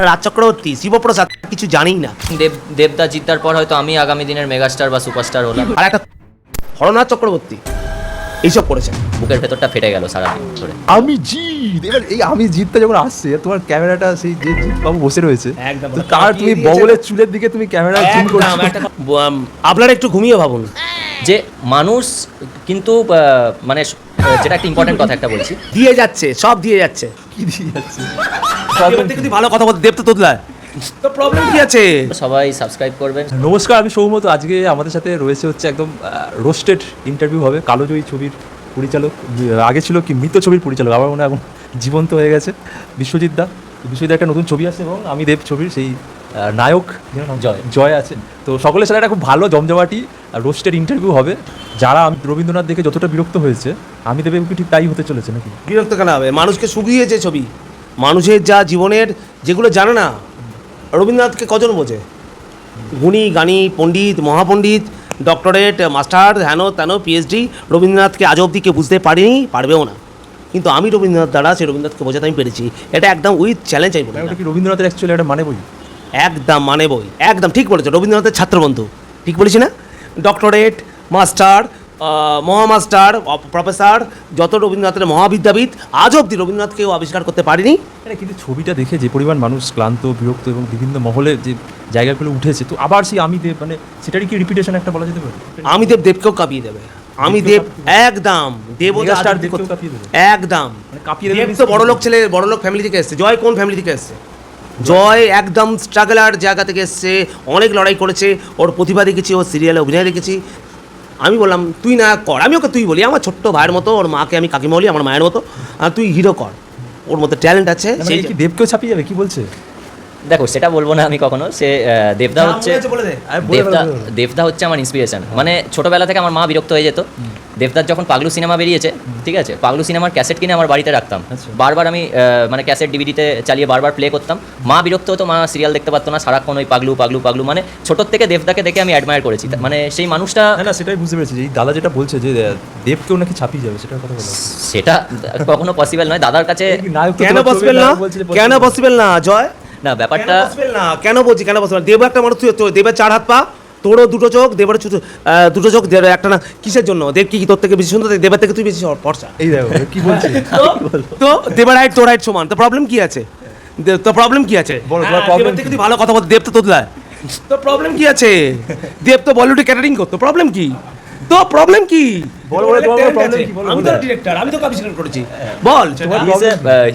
রাজ চক্রবর্তী, শিবপ্রসাদ কিছু জানিই না। দেবদা জিতার পর হয়তো আমি আগামী দিনের মেগাস্টার বা সুপারস্টার হলাম। আর একটা হরনাথ চক্রবর্তী এইসব করেছেন। বুকের ভেতরটা ফেটে গেল সারাদিন ধরে। আমি জিৎ, এবার এই আমি জিতটা যখন আসছে তোমার ক্যামেরাটা সেই যে জিৎ বাবু বসে রয়েছে, একদম তো তার তুমি বগলের চুলের দিকে তুমি ক্যামেরা জুম করছো। আপনারা একটু ঘুমিয়ে ভাবুন যে মানুষ কিন্তু মানে যেটা একটা ইম্পর্টেন্ট কথা একটা বলছি, দিয়ে যাচ্ছে, সব দিয়ে যাচ্ছে। কি দিয়ে যাচ্ছে? যদি ভালো কথা বলতে দেবতো তোদলায় তো প্রবলেম কি আছে? সবাই সাবস্ক্রাইব করবেন। নমস্কার, আমি সৌমত। আজকে আমাদের সাথে রয়েছে হচ্ছে একদম রোস্টেড ইন্টারভিউ হবে কালোজয়ী ছবির পরিচালক, আগে ছিল কি মৃত ছবির পরিচালক, আবার মনে হয় এখন জীবন্ত হয়ে গেছে, বিশ্বজিৎ দা। বিশ্বজিৎ একটা নতুন ছবি আছে এবং আমি দেব ছবির সেই নায়ক জয় আছে। তো সকলের সাথে একটা খুব ভালো জমজমাটি রোস্টেড ইন্টারভিউ হবে। যারা রবীন্দ্রনাথ দেখে যতটা বিরক্ত হয়েছে, আমি দেবের কি ঠিক তাই হতে চলেছে নাকি? বিরক্ত কেন হবে? মানুষকে শুকিয়েছে ছবি, মানুষের যা জীবনের যেগুলো জানে না। রবীন্দ্রনাথকে কজন বোঝে? গুণী গানী পণ্ডিত, মহাপণ্ডিত, ডক্টরেট, মাস্টার, হেন তেন, পিএইচডি। রবীন্দ্রনাথকে আজ অবধি কেউ বুঝতে পারেনি, পারবেও না। কিন্তু আমি রবীন্দ্রনাথ দ্বারা সেই রবীন্দ্রনাথকে বোঝাতে আমি পেরেছি। এটা একদম উইথ চ্যালেঞ্জ। আমি বলি ওটা কি রবীন্দ্রনাথের অ্যাকচুয়ালি একটা মানে বই? একদম মানে বই, একদম ঠিক বলেছো। রবীন্দ্রনাথের ছাত্রবন্ধু, ঠিক বলেছি না? ডক্টরেট, মাস্টার, মহামাস্টার, প্রফেসর, যত রবীন্দ্রনাথের মহাবিদ্যাবিদ, আজ অবধি রবীন্দ্রনাথকেও আবিষ্কার করতে পারিনি। কিন্তু ছবিটা দেখে যে পরিমাণ মানুষ ক্লান্ত, বিরক্ত এবং বিভিন্ন মহলে যে জায়গাগুলো উঠেছে, তো আবার সেই আমি দেব মানে সেটারই কি রিপিটেশন একটা বলা যেতে পারে? আমি দেব দেবকেও কাঁপিয়ে দেবে। আমি দেব একদম দেব মেগাস্টার দেবকেও কাঁপিয়ে দেবে একদম। মানে কাঁপিয়ে দেবে। দেব তো বড়লোক ছেলে, বড়লোক ফ্যামিলি থেকে এসেছে। জয় কোন ফ্যামিলি থেকে এসেছে? জয় একদম স্ট্রাগলার জায়গা থেকে এসছে, অনেক লড়াই করেছে। ওর প্রতিভা দেখেছি, ওর সিরিয়ালে অভিনয় দেখেছি। আমি বললাম তুই না কর, আমি ওকে তুই বলি, আমার ছোট্ট ভাইয়ের মতো। ওর মাকে আমি কাকিমা বলি, আমার মায়ের মতো। আর তুই হিরো কর, ওর মধ্যে ট্যালেন্ট আছে। সেই কি দেবকেও ছাপিয়ে যাবে কি বলছে? দেখো, সেটা বলবো না আমি কখনো। সে দেবদা হচ্ছে, দেবদা হচ্ছে আমার ইন্সপিরেশন। মানে ছোটবেলা থেকে আমার মা বিরক্ত হয়ে যেত। দেবদার যখন পাগলু সিনেমা বেরিয়েছে, ঠিক আছে, পাগলু সিনেমার ক্যাসেট কিনে আমার বাড়িতে রাখতাম। বারবার আমি মানে ক্যাসেট ডিভিডিতে চালিয়ে বারবার প্লে করতাম। মা বিরক্ত হতো, মা সিরিয়াল দেখতে পারতো না, সারাক্ষণ ওই পাগলু পাগলু পাগলু। মানে ছোটোর থেকে দেবদাকে দেখে আমি অ্যাডমায়ার করেছি। মানে সেই মানুষটা, না সেটাই বুঝতে পেরেছি। এই দাদা যেটা বলছে যে দেবকেও নাকি ছাপিয়ে যাবে, সেটার কথা বলা সেটা কখনো পসিবল নয়। দাদার কাছে কেন পসিবল না? কেন পসিবল না জয়? না, ব্যাপারটা কেন বলছি কেন পসিবল? দেব একটা মানুষ, তুই দেবের 4 হাত পা, তোরও 2টো চোখ, দেবের দুটো চোখ, দেবের একটা না। কিসের জন্য? দেব কি তোর থেকে বেশি সুন্দর? দেবের থেকে তুই বেশি ফর্সা। এই দেখো কি বলছে। তো দেবের হাইট তোর হাইট সমান, তো প্রবলেম কি আছে? তো প্রবলেম কি আছে? দেবের থেকে তুই ভালো কথা বলতে, দেব তো তোদলায়, তো প্রবলেম কি আছে? দেব তো বলিউডে ক্যাটারিং করতো, প্রবলেম কি? তো প্রবলেম কি? আমি তো ডিরেক্টর, আমি তো আবিষ্কার করেছি। বল।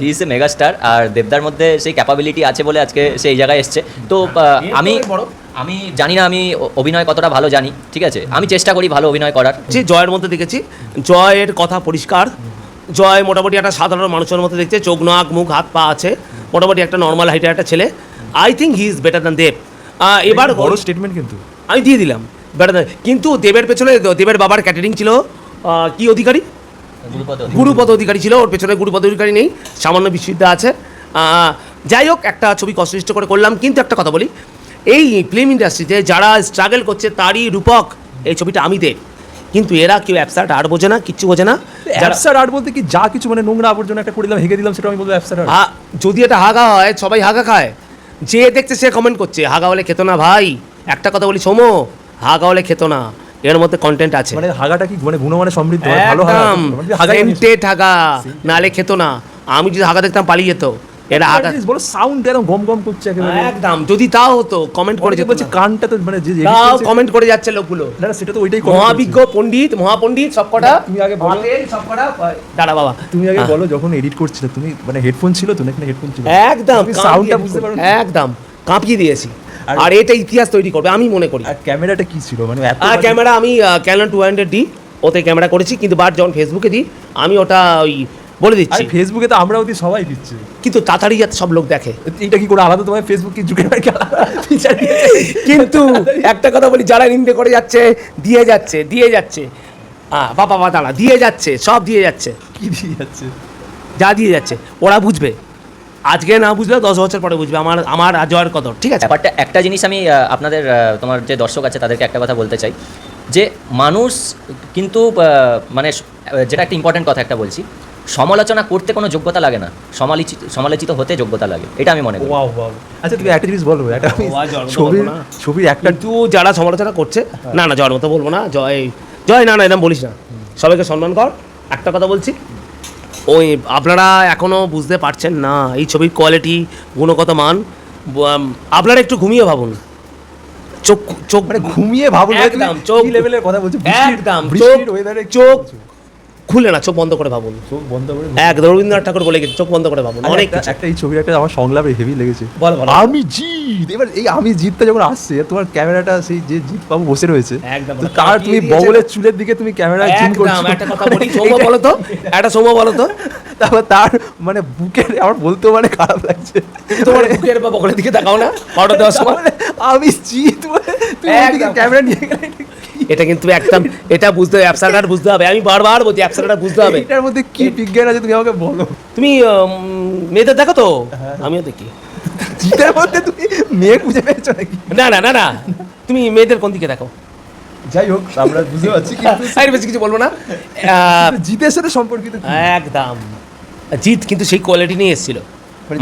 হি ইজ এ মেগাস্টার, আর দেবদার মধ্যে সেই ক্যাপাবিলিটি আছে বলে আজকে সেই জায়গায় এসছে। তো আমি জানি না আমি অভিনয় কতটা ভালো জানি, ঠিক আছে, আমি চেষ্টা করি ভালো অভিনয় করার। যে জয়ের মধ্যে দেখেছি, জয়ের কথা পরিষ্কার। জয় মোটামুটি একটা সাধারণ মানুষের মধ্যে দেখছে, চোখ নাক মুখ হাত পা আছে, মোটামুটি একটা নর্মাল হাইটের একটা ছেলে। I think he is better than Dev. এবার বড় স্টেটমেন্ট কিন্তু আমি দিয়ে দিলাম, বেটার দ্যান। কিন্তু দেবের পেছনে দেবের বাবার ক্যাটারিং ছিল কি অধিকারী, গুরুপদ অধিকারী ছিল। ওর পেছনে গুরুপদ অধিকারী নেই, সামান্য বিশ্ববিদ্যা আছে। যাই হোক, একটা ছবি কষ্ট করে করলাম। কিন্তু একটা কথা বলি, এই ফিল্ম ইন্ডাস্ট্রিতে যারা স্ট্রাগল করছে তারই রূপক এই ছবিটা আমি দেব। কিন্তু এরা কেউ অ্যাবসার্ড আর্ট বোঝে না, কিচ্ছু বোঝে না। অ্যাবসার্ড আর্ট বলতে কি, যা কিছু মানে নোংরা আবর্জনা একটা করে দিলাম, হেগে দিলাম, সেটা আমি বলবো অ্যাবসার্ড আর্ট। যদি এটা হাগা হয়, সবাই হাগা খায়। যে দেখছে সে কমেন্ট করছে হাগা হলে খেতো না। ভাই একটা কথা বলি সোমো, হাগা হলে খেতো না, এর মধ্যে কন্টেন্ট আছে। মানে হাগাটা কি মানে গুণমানে সমৃদ্ধ হয়, ভালো হাগা, সেন্টেড হাগা, নালে খেতো না। আমি যদি হাগা দেখতাম পালিয়ে যেত। এরা হাগা বলো, সাউন্ড একদম গম গম করছে একেবারে। একদম, যদি তাও হতো কমেন্ট করে যেত। বলছে কানটা তো মানে যে তাও কমেন্ট করে যাচ্ছে লোকগুলো। না সেটা তো ওইটাই মহাবিজ্ঞ পণ্ডিত, মহাপণ্ডিত সবকটা। তুমি আগে বলো, সবকটা দাঁড়া বাবা, তুমি আগে বলো, যখন এডিট করছিলে তুমি মানে হেডফোন ছিল তো নাকি হেডফোন ছিল? একদম সাউন্ডটা বুঝতে পারো, একদম কাঁপিয়ে দিয়েছি। আর এটা ইতিহাস তৈরি করবে আমি মনে করি। আর ক্যামেরাটা কি ছিল মানে? ক্যামেরা আমি ক্যানন 200D ওতে ক্যামেরা করেছি। কিন্তু বাট যখন ফেসবুকে দিই আমি ওটা ওই বলে দিচ্ছি। ফেসবুকে তো আমরাও দিই, সবাই দিচ্ছে, কিন্তু তাড়াতাড়ি যাতে সব লোক দেখে। এটা কি করে আলাদা? তোমার ফেসবুক কি যুগের কিন্তু একটা কথা বলি, যারা নিন্দে করে যাচ্ছে, দিয়ে যাচ্ছে বাবা দাঁড়া, দিয়ে যাচ্ছে, সব দিয়ে যাচ্ছে। কি দিয়ে যাচ্ছে? যা দিয়ে যাচ্ছে ওরা বুঝবে। আজকে না বুঝলে 10 বছর পরে বুঝবে আমার জয়ের কদর, ঠিক আছে? ব্যাপারটা একটা জিনিস আমি আপনাদের তোমার যে দর্শক আছে তাদেরকে একটা কথা বলতে চাই, যে মানুষ কিন্তু মানে যেটা একটা ইম্পর্টেন্ট কথা একটা বলছি, সমালোচনা করতে কোনো যোগ্যতা লাগে না, সমালোচিত হতে যোগ্যতা লাগে, এটা আমি মনে করি। Wow wow. আচ্ছা তুমি একটা জিনিস বলবো, একটা ছবির একটা কিন্তু যারা সমালোচনা করছে, না না জয়ের মতো বলবো না, জয় না এরকম বলিস না, সবাইকে সম্মান কর। একটা কথা বলছি, ওই আপনারা এখনও বুঝতে পারছেন না এই ছবির কোয়ালিটি, গুণগত মান। আপনারা একটু ঘুমিয়ে ভাবুন, চোখ মানে ঘুমিয়ে ভাবো, একদম চোখ লেভেলের কথা বলছো, একদম বৃষ্টির ওয়েদারে চোখ খুলে না, চোখ বন্ধ করে ভাবুন, চোখ বন্ধ করে একদম রবীন্দ্রনাথ ঠাকুর বলে গেছে, চোখ বন্ধ করে ভাবুন। অনেক কিছু। একটা এই ছবির একটা আমার সংলাপে হেভি লেগেছে, বল। আমি জিৎ। এবার এই আমি জিতটা যখন আসছে, তোমার ক্যামেরাটা সেই যে জিৎ বাবু বসে রয়েছে, একদম তো তার তুমি বগলের চুলের দিকে তুমি ক্যামেরা জুম করছো। একটা কথা বলি, সৌম্য বলো তো, একটা সৌম্য বলো তো, তারপর তার মানে বুকের, আমার বলতেও মানে খারাপ লাগছে, তোমার বুকের বা বগলের দিকে তাকাও না অর্ডার দেওয়ার সময়। আমি জিৎ বলে তুমি ওইদিকে ক্যামেরা নিয়ে গেলে, এটা কিন্তু একদম, এটা বুঝতে হবে, অ্যাবসার্ডার বুঝতে হবে। আমি বারবার বলছি অ্যাবসার্ডার বুঝতে হবে। এটার মধ্যে কি বিজ্ঞান আছে তুমি আমাকে বলো। তুমি মেয়েদের দেখো তো? আমিও দেখি। জিতের মধ্যে তুমি মেয়ে খুঁজে পেয়েছো নাকি? না না না না, তুমি মেয়েদের কোন দিকে দেখো? যাই হোক, আমরা বুঝতে পারছি, কিন্তু আর বেশি কিছু বলবো না। জিতের সাথে সম্পর্কিত কি? একদম জিৎ কিন্তু সেই কোয়ালিটি নিয়ে এসেছিল,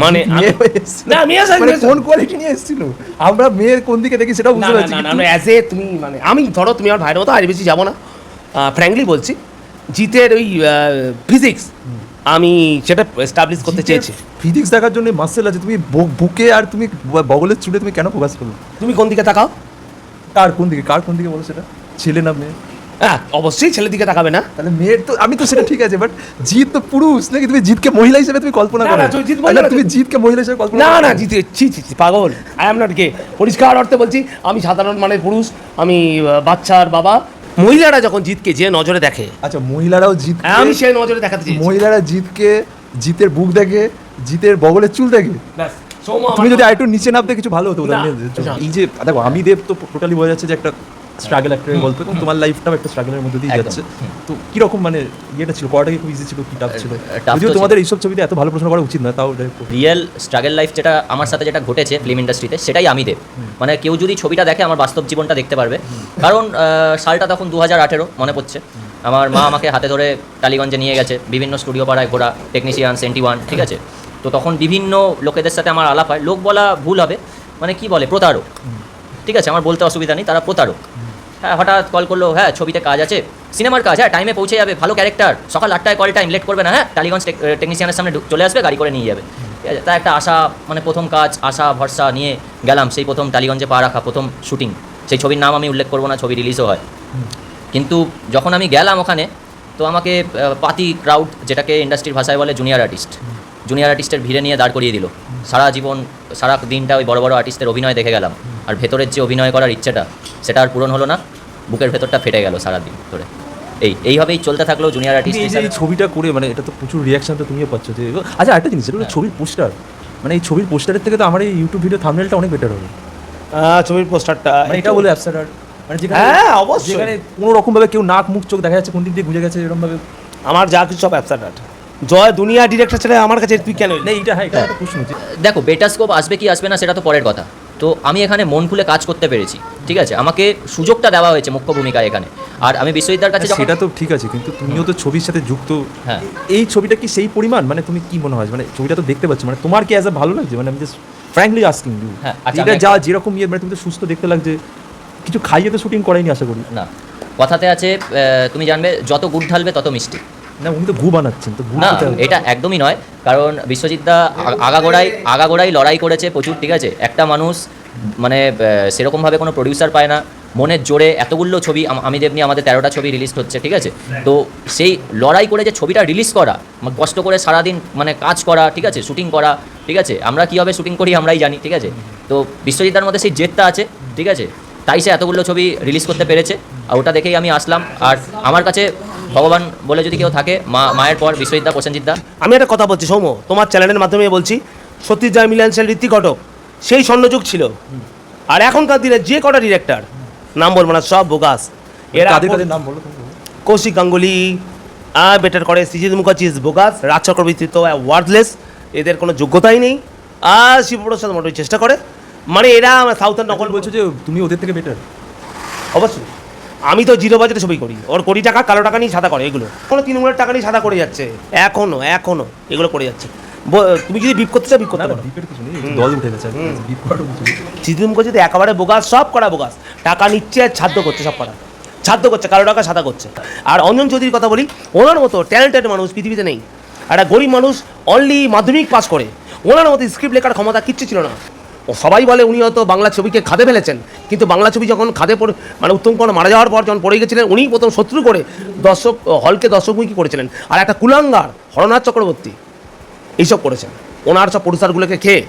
মানে মেয়ে হয়ে এসেছিল। না মেয়ে মানে কোন কোয়ালিটি নিয়ে এসেছিল? আমরা মেয়ের কোন দিকে দেখি সেটাও বুঝতে পারছি, না অ্যাজ এ তুমি, মানে আমি ধরো তুমি আমার ভাইয়ের মতো, আর বেশি যাবো না, ফ্র্যাঙ্কলি বলছি, জিতের ওই ফিজিক্স আমি সেটা এস্টাবলিশ করতে চেয়েছি। ফিজিক্স দেখার জন্য মাসেল আছে, তুমি বুকে আর তুমি বগলের চুলে তুমি কেন ফোকাস করো? তুমি কোন দিকে তাকাও? কার কোন দিকে বলো সেটা, ছেলে না মেয়ে? হ্যাঁ অবশ্যই ছেলের দিকে তাকাবে না। তাহলে মেয়ের তো, আমি তো সেটা ঠিক আছে, বাট জিৎ তো পুরুষ নাকি? তুমি জিতকে মহিলা হিসেবে তুমি কল্পনা না, করো? না, জিৎ মহিলা তুমি জিতকে মহিলা হিসেবে কল্পনা না করো? না জিতে ছি পাগল, আই এম নট গে। পরিষ্কার অর্থে বলছি, আমি সাধারণ মানে পুরুষ, আমি বাচ্চার বাবা। মহিলারা যখন জিতকে যে নজরে দেখে, আচ্ছা মহিলারাও জিত, আমি সেই নজরে দেখাতে চেয়েছি। মহিলারা জিতকে, জিতের বুক দেখে, জিতের বগলের চুল দেখে। ব্যাস, সৌম্য তুমি যদি আরেকটু নিচে নামতে কিছু ভালো হতো। না, এই যে দেখো, আমি দেব তো টোটালি বোঝা যাচ্ছে যে একটা স্ট্রাগল একটা গল্প, এবং তোমার লাইফটাও একটা স্ট্রাগলের মধ্যে দিয়ে একদম। যাচ্ছে। তো কিরকম মানে ইয়েটা ছিল, পড়াটা কি খুব ইজি ছিল, কি টাফ ছিল? tough যদিও তো তোমাদের এইসব ছবিতে এত ভালো প্রশ্ন করা উচিত না, তাও রিয়েল স্ট্রাগল লাইফ যেটা আমার সাথে যেটা ঘটেছে ফিল্ম ইন্ডাস্ট্রিতে, সেটাই আমি দেব। মানে কেউ যদি ছবিটা দেখে আমার বাস্তব জীবনটা দেখতে পারবে। কারণ সালটা তখন 2018 মনে পড়ছে। আমার মা আমাকে হাতে ধরে টালিগঞ্জে নিয়ে গেছে, বিভিন্ন স্টুডিও পাড়ায় ঘোরা, টেকনিশিয়ান, সেন্টিওয়ান, ঠিক আছে। তো তখন বিভিন্ন লোকেদের সাথে আমার আলাপ হয়, লোক বলা ভুল হবে, মানে কি বলে, প্রতারক, ঠিক আছে, আমার বলতে অসুবিধা নেই, তারা প্রতারক। হ্যাঁ, হঠাৎ কল করলো, হ্যাঁ ছবিতে কাজ আছে, সিনেমার কাজ, হ্যাঁ টাইমে পৌঁছে যাবে, ভালো ক্যারেক্টার, সকাল 8টায় কল টাইম, লেট করবে না, হ্যাঁ টালিগঞ্জ টেকনিশিয়ানের সামনে চলে আসবে, গাড়ি করে নিয়ে যাবে, ঠিক আছে। তা একটা আশা, মানে প্রথম কাজ, আশা ভরসা নিয়ে গেলাম, সেই প্রথম টালিগঞ্জে পা রাখা, প্রথম শুটিং। সেই ছবির নাম আমি উল্লেখ করবো না, ছবি রিলিজও হয়। কিন্তু যখন আমি গেলাম ওখানে, তো আমাকে পাতি ক্রাউড, যেটাকে ইন্ডাস্ট্রির ভাষায় বলে জুনিয়র আর্টিস্টের ভিড়ে নিয়ে দাঁড় করিয়ে দিল। সারা জীবন, সারা দিনটা ওই বড় বড় আর্টিস্টের অভিনয় দেখে গেলাম, আর ভেতরের যে অভিনয় করার ইচ্ছেটা, সেটা আর পূরণ হলো না, বুকের ভেতরটা ফেটে গেল সারাদিন ধরে। এইভাবেই চলতে থাকলো জুনিয়র আর্টিস্ট। এই ছবিটা করে মানে এটা তো প্রচুর রিয়াকশন তো তুমিও পাচ্ছ যে, আচ্ছা একটা জিনিস, এটা ছবির পোস্টার, মানে এই ছবির পোস্টারের থেকে তো আমার এই ইউটিউব ভিডিও থাম্বনেলটা অনেক বেটার হবে। ছবির পোস্টারটা মানে এটা বলে অ্যাবসার্ডার, মানে যেখানে, হ্যাঁ অবশ্যই, যেখানে কোনো রকম ভাবে কেউ নাক মুখ চোখ দেখা যাচ্ছে, কোন দিক দিয়ে গুজে গেছে, এরকম ভাবে আমার যা কিছু সব অ্যাবসার্ড। জয় দুনিয়া ডিরেক্টর ছেলে আমার কাছে তুই কেন? না এটা, হ্যাঁ এটা একটা প্রশ্ন। দেখো বেটার স্কোপ আসবে কি আসবে না সেটা তো পরের কথা। তো আমি এখানে মন খুলে কাজ করতে পেরেছি, ঠিক আছে, আমাকে সুযোগটা দেওয়া হয়েছে মুখ্য ভূমিকায় এখানে। আর আমি বিশ্বজিৎদার কাছে সেটা তো ঠিক আছে, কিন্তু তুমিও তো ছবির সাথে যুক্ত। হ্যাঁ, এই ছবিটা কি সেই পরিমাণ, মানে তুমি কি মনে হয়, মানে ছবিটা তো দেখতে পাচ্ছ, মানে তোমার কি অ্যাজ এ ভালো লাগছে? মানে আমি জাস্ট ফ্র্যাঙ্কলি আস্কিং ইউ, হ্যাঁ, আচ্ছা, এটা যা যেরকম ইয়ে, মানে তুমি তো সুস্থ দেখতে লাগছে, কিছু খাইয়ে তো শুটিং করাইনি আশা করি? না, কথাতে আছে তুমি জানবে যত গুড় ঢালবে তত মিষ্টি। না উনি তো গু বানাচ্ছেন, তো গু না, এটা একদমই নয়। কারণ বিশ্বজিৎদা আগাগোড়াই লড়াই করেছে প্রচুর, ঠিক আছে। একটা মানুষ মানে সেরকমভাবে কোনো প্রডিউসার পায় না, মনের জোরে এতগুলো ছবি, আমি দেবনি আমাদের 13টা ছবি রিলিজ হচ্ছে, ঠিক আছে। তো সেই লড়াই করে যে ছবিটা রিলিজ করা, কষ্ট করে সারাদিন মানে কাজ করা, ঠিক আছে, শুটিং করা, ঠিক আছে, আমরা কীভাবে শুটিং করি আমরাই জানি, ঠিক আছে। তো বিশ্বজিৎদার মধ্যে সেই জেদটা আছে, ঠিক আছে, তাই সে এতগুলো ছবি রিলিজ করতে পেরেছে। আর ওটা দেখেই আমি আসলাম। আর আমার কাছে ভগবান বলে যদি কেউ থাকে, মায়ের পর বিশ্বজিৎদা, প্রসেনজিৎদা। আমি একটা কথা বলছি সৌম্য, তোমার চ্যানেলের মাধ্যমে বলছি, সত্যজিৎ মিলনশীল, ঋত্বিক ঘটক, সেই স্বর্ণযুগ ছিল। আর এখনকার দিনে যে কটা ডিরেক্টর, নাম বলবো না, সব বোগাস। এরা কাদের নাম বলো? কৌশিক গাঙ্গুলি বেটার করে, সৃজিত মুখার্জি বোগাস, রাজ চক্রবর্তী তো ওয়ার্থলেস, এদের কোনো যোগ্যতাই নেই। আর শিবপ্রসাদ মোটামুটি চেষ্টা করে, মানে এরা সাউথের নকল। বলছো যে তুমি ওদের থেকে বেটার? অবশ্যই আমি তো জিরো বাজেটে ছবি করি, ওর কোটি টাকা কালো টাকা নিয়ে সাদা করে, এগুলো কোনো তৃণমূলের টাকা নিয়ে সাদা করে যাচ্ছে, এখনো এগুলো করে যাচ্ছে। তুমি যদি বিপ করতে চাও বিপ করতে পারো, দল উঠে গেছে বিপ করার কিছু নেই। সিদ্দিম করছে তো একেবারে বোগাস, সব করা বোগাস, টাকা নিচ্ছে আর ছাদ্য করছে, সব করা ছাদ্য করছে, কালো টাকা সাদা করছে। আর অঞ্জন চৌধুরীর কথা বলি, ওনার মতো ট্যালেন্টেড মানুষ পৃথিবীতে নেই। একটা গরিব মানুষ অনলি মাধ্যমিক পাস করে, ওনার মতো স্ক্রিপ্ট লেখার ক্ষমতা কিচ্ছু ছিল না। ও সবাই বলে উনি হয়তো বাংলা ছবিকে খাদে ফেলেছেন, কিন্তু বাংলা ছবি যখন খাদে পড়ে মানে উত্তম কুমার মারা যাওয়ার পর যখন পড়ে গেছিলেন, উনি প্রথম শত্রু করে হলকে দর্শকমুখী করেছিলেন। আর একটা কুলাঙ্গার হরনাথ চক্রবর্তী এইসব করেছেন, ওনার সব প্রডিউসারগুলোকে খেয়ে।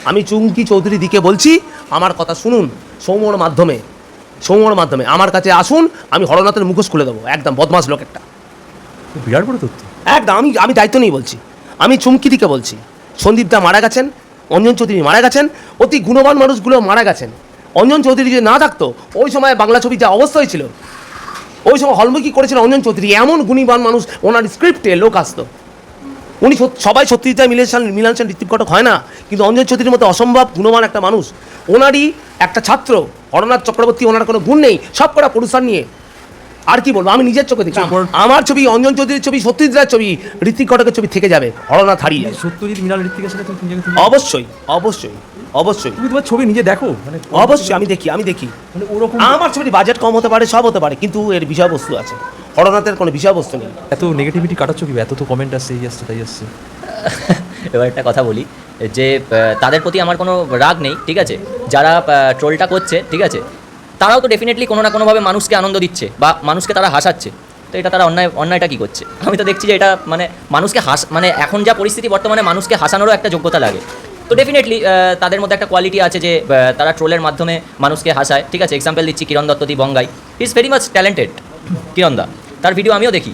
আমি চুমকি চৌধুরী দিকে বলছি, আমার কথা শুনুন, সৌম্যর মাধ্যমে আমার কাছে আসুন, আমি হরনাথের মুখোশ খুলে দেবো। একদম বদমাস লোক একটা, বিরাট বড় তথ্য। একদম আমি দায়িত্ব নিয়ে বলছি, আমি চুমকি দিকে বলছি। সন্দীপ দা মারা গেছেন, অঞ্জন চৌধুরী মারা গেছেন, অতি গুণবান মানুষগুলো মারা গেছেন। অঞ্জন চৌধুরী যদি না থাকতো, ওই সময় বাংলা ছবির যা অবস্থা হয়েছিল, ওই সময় হলমুখী করেছিলেন অঞ্জন চৌধুরী। এমন গুণীবান মানুষ, ওনার স্ক্রিপ্টে লোক আসতো। উনি সবাই সত্যজিৎ মিলন সেন ঋত্বিক ঘটক হয় না, কিন্তু অঞ্জন চৌধুরীর মতো অসম্ভব গুণবান একটা মানুষ। ওনারই একটা ছাত্র হরনাথ চক্রবর্তী, ওনার কোনো গুণ নেই, সব কটা প্রডিউসার নিয়ে। আর কি বলবো, আমি নিজের চোখে দেখি আমার ছবি, অঞ্জন চৌধুরীর ছবি, সত্যজিৎ রায়ের ছবি, ঋত্বিক ঘটকের ছবি থেকে যাবে, হরনাথ হারিয়ে যাবে। সত্যজিৎ মৃণাল ঋত্বিকের সাথে তুমি অবশ্যই তুমি তোমার ছবি নিজে দেখো, মানে অবশ্যই আমি দেখি মানে ওরকম আমার ছবির বাজেট কম হতে পারে, সব হতে পারে, কিন্তু এর বিষয়বস্তু আছে। হরনাথের কোনো বিষয়বস্তু নেই। এত নেগেটিভিটি কাটাচ্ছ কি, এত তো কমেন্ট আসছে, এই আসছে তাই আসছে। এবার একটা কথা বলি যে তাদের প্রতি আমার কোনো রাগ নেই, ঠিক আছে। যারা ট্রোলটা করছে, ঠিক আছে, তারাও তো ডেফিনেটলি কোনো না কোনোভাবে মানুষকে আনন্দ দিচ্ছে বা মানুষকে তারা হাসাচ্ছে। তো এটা তারা অন্যায়টা কী করছে? আমি তো দেখছি যে এটা মানে মানুষকে মানে এখন যা পরিস্থিতি বর্তমানে, মানুষকে হাসানোরও একটা যোগ্যতা লাগে। তো ডেফিনেটলি তাদের মধ্যে একটা কোয়ালিটি আছে যে তারা ট্রোলের মাধ্যমে মানুষকে হাসায়, ঠিক আছে। এক্সাম্পল দিচ্ছি কিরণ দত্তদি বঙ্গাই, he is very much talented. Kiran দা, তার ভিডিও আমিও দেখি,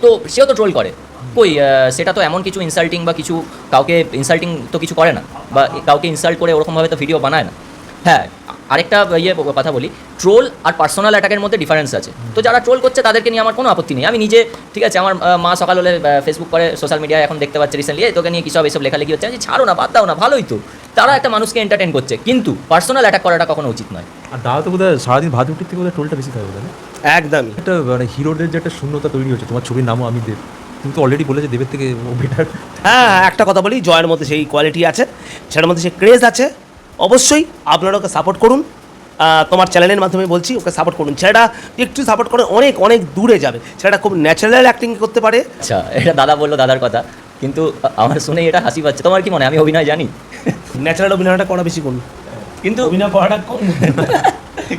তো সেও তো ট্রোল করে। কই সেটা তো এমন কিছু ইনসাল্টিং বা কিছু কাউকে ইনসাল্টিং তো কিছু করে না, বা কাউকে ইনসাল্ট করে ওরকমভাবে তো ভিডিও বানায় না। হ্যাঁ, আরেকটা কথা বলি, ট্রোল আর পার্সোনাল অ্যাটাকের মধ্যে ডিফারেন্স আছে। তো যারা ট্রোল করছে তাদেরকে নিয়ে আমার কোনো আপত্তি নেই। আমি নিজে, ঠিক আছে, আমার মা সকাল হলে ফেসবুক করে, সোশ্যাল মিডিয়ায় এখন দেখতে পাচ্ছে রিসেন্টলি, তোকে নিয়ে কী সব এসব লেখালেখি হচ্ছে, আমি ছাড়ো না, বাদ দাও না, ভালোই তো। তারা একটা মানুষকে এন্টারটেন করছে, কিন্তু পার্সোনাল অ্যাটাক করাটা কখনো উচিত নয়। আর দাদা তো বোধহয় সারাদিন ভাত রুটির থেকে বোধহয় ট্রোলটা বেশি থাকে বোধহয় না? একদমই। একটা মানে হিরোদের যে একটা শূন্যতা তৈরি হচ্ছে, তোমার ছবির নামও আমি দেব, কিন্তু অলরেডি বলেছে দেবের থেকে ও বেটার। হ্যাঁ, একটা কথা বলি, জয়ের মধ্যে সেই কোয়ালিটি আছে, সেটার মধ্যে সেই ক্রেজ আছে। অবশ্যই আপনারা ওকে সাপোর্ট করুন, তোমার চ্যানেলের মাধ্যমে বলছি, ওকে সাপোর্ট করুন। ছেলেটা একটু সাপোর্ট করে অনেক দূরে যাবে। ছেলেটা খুব ন্যাচারাল অ্যাক্টিং করতে পারে। আচ্ছা, এটা দাদা বললো দাদার কথা, কিন্তু আমার শুনেই এটা হাসি পাচ্ছে। তোমার কি মনে হয় আমি অভিনয় জানি? ন্যাচারাল অভিনয়টা করা বেশি করুন, কিন্তু অভিনয় করাটা কম।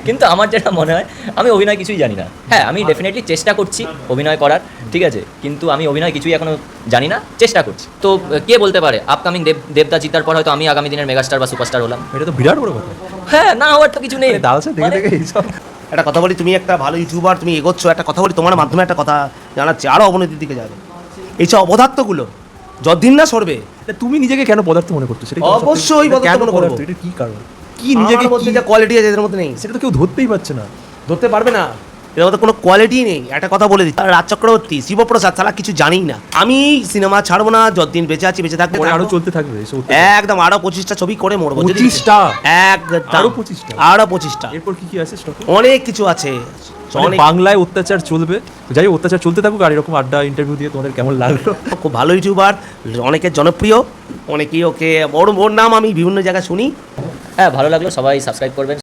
কিন্তু আমার যেটা মনে হয়, আমি অভিনয় কিছুই জানি না। হ্যাঁ, আমি ডেফিনেটলি চেষ্টা করছি অভিনয় করার, ঠিক আছে, কিন্তু আমি অভিনয় কিছুই এখনো জানি না, চেষ্টা করছি। তো কে বলতে পারে আপকামিং দেবদা জিতার পর হয়তো আমি আগামী দিনের মেগাস্টার বা সুপারস্টার হলাম। এটা তো বিরাট বড় কথা। হ্যাঁ, না হওয়ার তো কিছু নেই। দাদা স্যার দেখে দেখে এইসব। একটা কথা বলি, তুমি একটা ভালো ইউটিউবার, তুমি এগোচ্ছ, একটা কথা বলি, তোমার মাধ্যমে একটা কথা জানাচ্ছি, আরও অবনতির দিকে যাবে। এইসব অপদার্থগুলো যতদিন না সরবে। তুমি নিজেকে কেন পদার্থ মনে করছো? সেটা অবশ্যই পদার্থ মনে করবো। এটা কি কারণ? কি নিজেকে মধ্যে যে কোয়ালিটি আছে এদের মধ্যে নেই, সেটা তো কেউ ধরতেই পারছে না। ধরতে পারবে না, এর মধ্যে কোনো কোয়ালিটি নেই। একটা কথা বলে দিই, রাজ চক্রবর্তী, শিবপ্রসাদ, তারা কিছু জানিই না। আমি সিনেমা ছাড়বো না, যতদিন বেঁচে আছি, বেঁচে থাকবে, আরো চলতে থাকবে একদম। আরো 25টা ছবি করে মরবো। 25টা? একদম, আরো 25টা। এরপর কি আছে স্টকে? অনেক কিছু আছে। বাংলায় অত্যাচার চলবে, যাই হোক, অত্যাচার চলতে থাকুক। আর এরকম আড্ডা ইন্টারভিউ দিয়ে তোমাদের কেমন লাগলো? খুব ভালো ইউটিউবার, অনেকের জনপ্রিয়, অনেকেই ওকে, ওর নাম আমি বিভিন্ন জায়গায় শুনি। হ্যাঁ, ভালো লাগলো, সবাই সাবস্ক্রাইব করবেন।